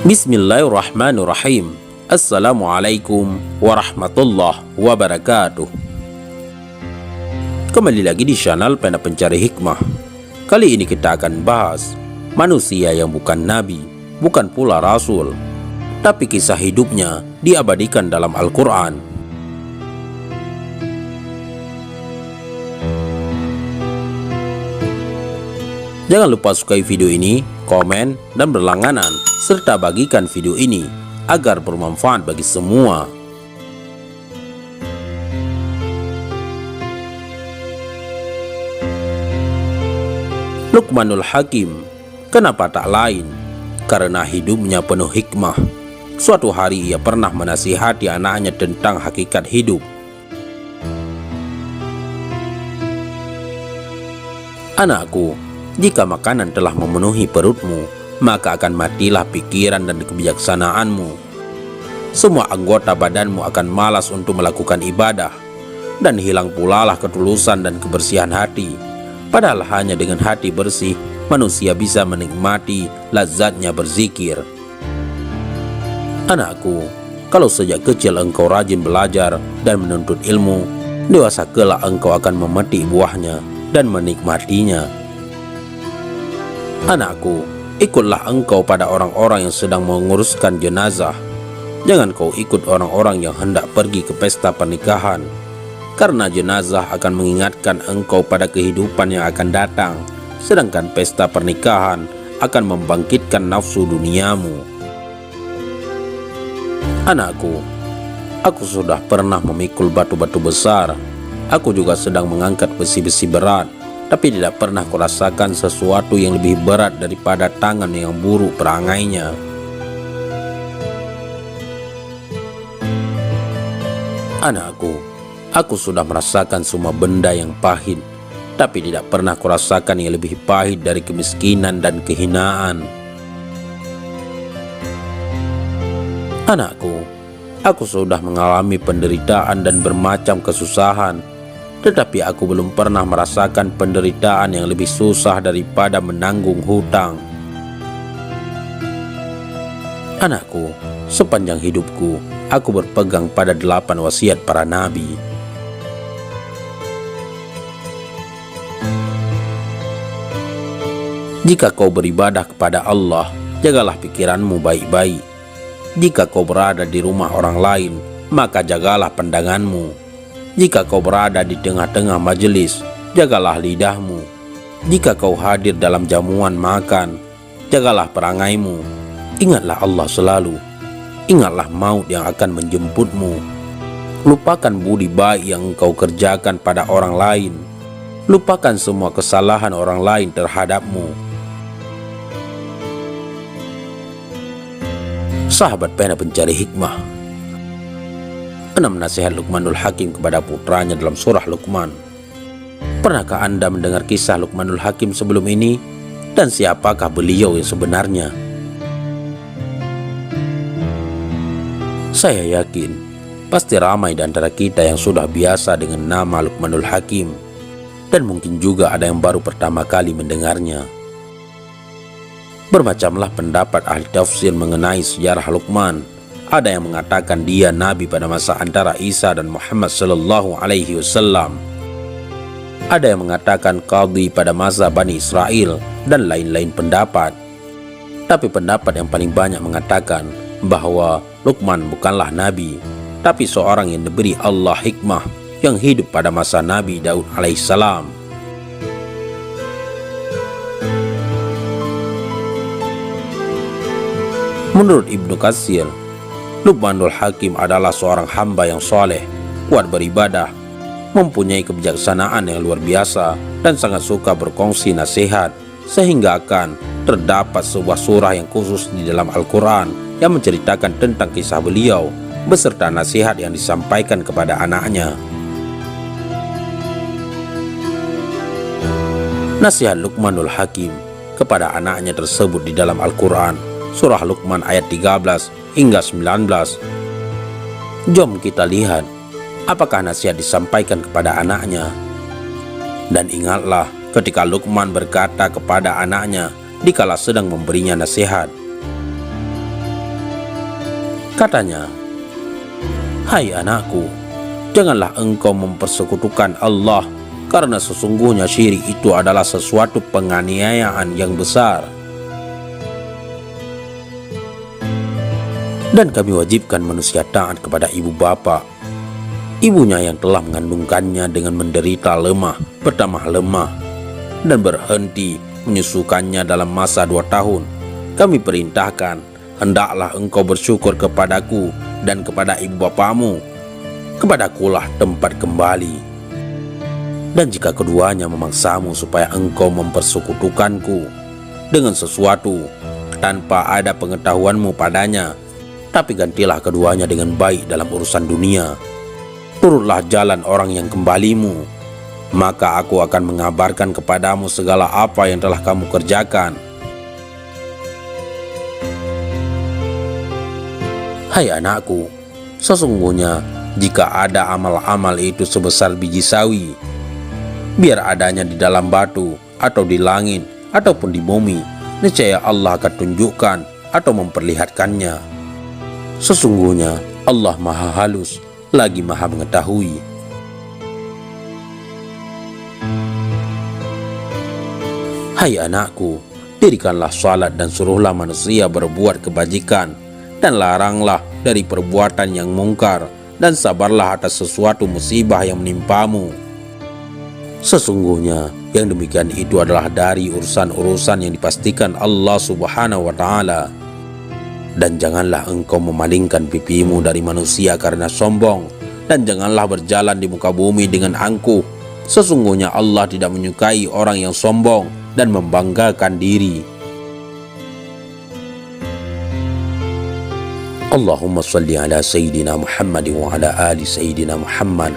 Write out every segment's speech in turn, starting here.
Bismillahirrahmanirrahim. Assalamualaikum warahmatullahi wabarakatuh. Kembali lagi di channel Pena Pencari Hikmah. Kali ini kita akan bahas manusia yang bukan nabi, bukan pula rasul, tapi kisah hidupnya diabadikan dalam Al-Quran. Jangan lupa sukai video ini, komen, dan berlangganan, serta bagikan video ini agar bermanfaat bagi semua. Luqmanul Hakim, kenapa tak lain? Karena hidupnya penuh hikmah. Suatu hari ia pernah menasihati anaknya tentang hakikat hidup. Anakku, jika makanan telah memenuhi perutmu, maka akan matilah pikiran dan kebijaksanaanmu. Semua anggota badanmu akan malas untuk melakukan ibadah, dan hilang pulalah ketulusan dan kebersihan hati. Padahal hanya dengan hati bersih, manusia bisa menikmati lazatnya berzikir. Anakku, kalau sejak kecil engkau rajin belajar dan menuntut ilmu, dewasa kelak engkau akan memetik buahnya dan menikmatinya. Anakku, ikutlah engkau pada orang-orang yang sedang menguruskan jenazah. Jangan kau ikut orang-orang yang hendak pergi ke pesta pernikahan, karena jenazah akan mengingatkan engkau pada kehidupan yang akan datang, sedangkan pesta pernikahan akan membangkitkan nafsu duniamu. Anakku, aku sudah pernah memikul batu-batu besar. Aku juga sedang mengangkat besi-besi berat, tapi tidak pernah kurasakan sesuatu yang lebih berat daripada tangan yang buruk perangainya. Anakku, aku sudah merasakan semua benda yang pahit, tapi tidak pernah kurasakan yang lebih pahit dari kemiskinan dan kehinaan. Anakku, aku sudah mengalami penderitaan dan bermacam kesusahan, tetapi aku belum pernah merasakan penderitaan yang lebih susah daripada menanggung hutang. Anakku, sepanjang hidupku, aku berpegang pada 8 wasiat para nabi. Jika kau beribadah kepada Allah, jagalah pikiranmu baik-baik. Jika kau berada di rumah orang lain, maka jagalah pandanganmu. Jika kau berada di tengah-tengah majelis, jagalah lidahmu. Jika kau hadir dalam jamuan makan, jagalah perangaimu. Ingatlah Allah selalu. Ingatlah maut yang akan menjemputmu. Lupakan budi baik yang engkau kerjakan pada orang lain. Lupakan semua kesalahan orang lain terhadapmu. Sahabat Pena Pencari Hikmah, 6 nasihat Luqmanul Hakim kepada putranya dalam surah Luqman. Pernahkah Anda mendengar kisah Luqmanul Hakim sebelum ini? Dan siapakah beliau yang sebenarnya? Saya yakin pasti ramai di antara kita yang sudah biasa dengan nama Luqmanul Hakim, dan mungkin juga ada yang baru pertama kali mendengarnya. Bermacamlah pendapat ahli tafsir mengenai sejarah Luqman. Ada yang mengatakan dia nabi pada masa antara Isa dan Muhammad sallallahu alaihi wasallam. Ada yang mengatakan qadhi pada masa Bani Israel, dan lain-lain pendapat. Tapi pendapat yang paling banyak mengatakan bahwa Luqman bukanlah nabi, tapi seorang yang diberi Allah hikmah yang hidup pada masa Nabi Daud alaihissalam. Menurut Ibnu Katsir, Luqmanul Hakim adalah seorang hamba yang soleh, kuat beribadah, mempunyai kebijaksanaan yang luar biasa, dan sangat suka berkongsi nasihat, sehingga akan terdapat sebuah surah yang khusus di dalam Al-Quran yang menceritakan tentang kisah beliau, beserta nasihat yang disampaikan kepada anaknya. Nasihat Luqmanul Hakim kepada anaknya tersebut di dalam Al-Quran, surah Luqman ayat 13 hingga 19. Jom kita lihat apakah nasihat disampaikan kepada anaknya. Dan ingatlah ketika Luqman berkata kepada anaknya dikala sedang memberinya nasihat, Katanya, "Hai anakku, janganlah engkau mempersekutukan Allah, karena sesungguhnya syirik itu adalah sesuatu penganiayaan yang besar. Dan kami wajibkan manusia taat kepada ibu bapa, ibunya yang telah mengandungkannya dengan menderita lemah bertambah lemah dan berhenti menyusukannya dalam masa 2 tahun. Kami perintahkan, hendaklah engkau bersyukur kepadaku dan kepada ibu bapamu. Kepadakulah tempat kembali. Dan jika keduanya memaksamu supaya engkau mempersekutukanku dengan sesuatu tanpa ada pengetahuanmu padanya, tapi gantilah keduanya dengan baik dalam urusan dunia. Turutlah jalan orang yang kembalimu, maka aku akan mengabarkan kepadamu segala apa yang telah kamu kerjakan. Hai anakku, sesungguhnya jika ada amal-amal itu sebesar biji sawi, biar adanya di dalam batu atau di langit ataupun di bumi, niscaya Allah akan tunjukkan atau memperlihatkannya. Sesungguhnya Allah Maha Halus lagi Maha Mengetahui." Hai anakku, dirikanlah salat dan suruhlah manusia berbuat kebajikan, dan laranglah dari perbuatan yang mungkar, dan sabarlah atas sesuatu musibah yang menimpamu. Sesungguhnya yang demikian itu adalah dari urusan-urusan yang dipastikan Allah Subhanahu wa Ta'ala. Dan janganlah engkau memalingkan pipimu dari manusia karena sombong, dan janganlah berjalan di muka bumi dengan angkuh. Sesungguhnya Allah tidak menyukai orang yang sombong dan membanggakan diri. Allahumma salli ala Sayyidina Muhammad wa ala ali Sayyidina Muhammad.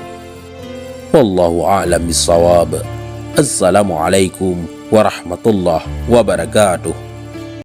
Wallahu a'lam bissawab. Assalamualaikum warahmatullahi wabarakatuh.